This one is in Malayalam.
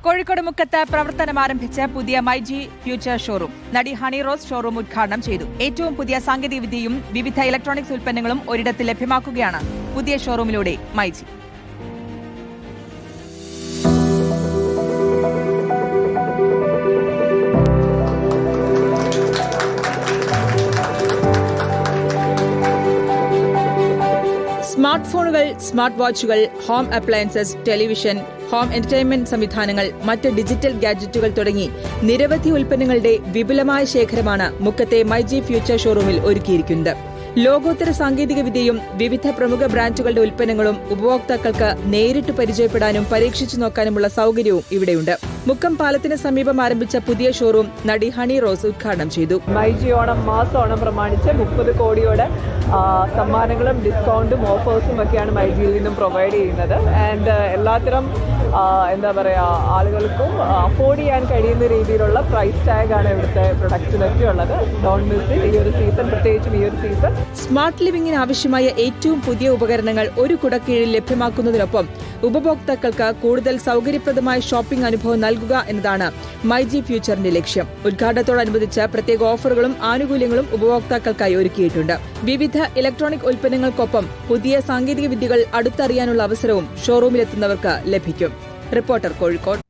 കോഴിക്കോട് മുക്കത്ത് പ്രവർത്തനം ആരംഭിച്ച പുതിയ മൈജി ഫ്യൂച്ചർ ഷോറൂം നടി ഹണി റോസ് ഷോറൂം ഉദ്ഘാടനം ചെയ്തു. ഏറ്റവും പുതിയ സാങ്കേതികവിദ്യയും വിവിധ ഇലക്ട്രോണിക്സ് ഉൽപ്പന്നങ്ങളും ഒരിടത്ത് ലഭ്യമാക്കുകയാണ് പുതിയ ഷോറൂമിലൂടെ മൈജി. സ്മാർട്ട് ഫോണുകൾ, സ്മാർട്ട് വാച്ചുകൾ, home appliances, television, home entertainment സംവിധാനങ്ങൾ, മറ്റ് ഡിജിറ്റൽ ഗാഡ്ജറ്റുകൾ തുടങ്ങി നിരവധി ഉൽപ്പന്നങ്ങളുടെ വിപുലമായ ശേഖരമാണ് മുക്കത്തെ മൈജി ഫ്യൂച്ചർ ഷോറൂമിൽ ഒരുക്കിയിരിക്കുന്നത്. ലോകോത്തര സാങ്കേതികവിദ്യയും വിവിധ പ്രമുഖ ബ്രാൻഡുകളുടെ ഉൽപ്പന്നങ്ങളും ഉപഭോക്താക്കൾക്ക് നേരിട്ട് പരിചയപ്പെടാനും പരീക്ഷിച്ചു നോക്കാനുമുള്ള സൌകര്യവും ഇവിടെയുണ്ട്. മുക്കം പാലത്തിന് സമീപം ആരംഭിച്ച പുതിയ ഷോറൂം നടി ഹണി റോസ് ഉദ്ഘാടനം ചെയ്തു. മൈജി ഓണം മാസോണം പ്രമാണിച്ച് 30 കോടിയോടെ സമ്മാനങ്ങളും ഡിസ്കൗണ്ടും ഓഫേഴ്സും ഒക്കെയാണ് മൈജിയിൽ നിന്നും പ്രൊവൈഡ് ചെയ്യുന്നത്. ആൻഡ് എല്ലാത്തരം ആളുകൾക്കും അഫോർഡ് ചെയ്യാൻ കഴിയുന്ന രീതിയിലുള്ള പ്രൈസ് ടാഗാണ് ഇവിടുത്തെ പ്രൊഡക്ട്സിനൊക്കെ ഉള്ളത്. Don't miss it. ഈ ഒരു സീസൺ, പ്രത്യേകിച്ചും ഈ ഒരു സീസൺ സ്മാർട്ട് ലിവിംഗിന് ആവശ്യമായ ഏറ്റവും പുതിയ ഉപകരണങ്ങൾ ഒരു കുടക്കീഴിൽ ലഭ്യമാക്കുന്നതിനൊപ്പം ഉപഭോക്താക്കൾക്ക് കൂടുതൽ സൌകര്യപ്രദമായ ഷോപ്പിംഗ് അനുഭവം നൽകുക എന്നതാണ് മൈജി ഫ്യൂച്ചറിന്റെ ലക്ഷ്യം. ഉദ്ഘാടനത്തോടനുബന്ധിച്ച് പ്രത്യേക ഓഫറുകളും ആനുകൂല്യങ്ങളും ഉപഭോക്താക്കൾക്കായി ഒരുക്കിയിട്ടുണ്ട്. വിവിധ ഇലക്ട്രോണിക് ഉൽപ്പന്നങ്ങൾക്കൊപ്പം പുതിയ സാങ്കേതിക വിദ്യകൾ അടുത്തറിയാനുള്ള അവസരവും ഷോറൂമിലെത്തുന്നവർക്ക് ലഭിക്കും. റിപ്പോർട്ടർ, കോഴിക്കോട്.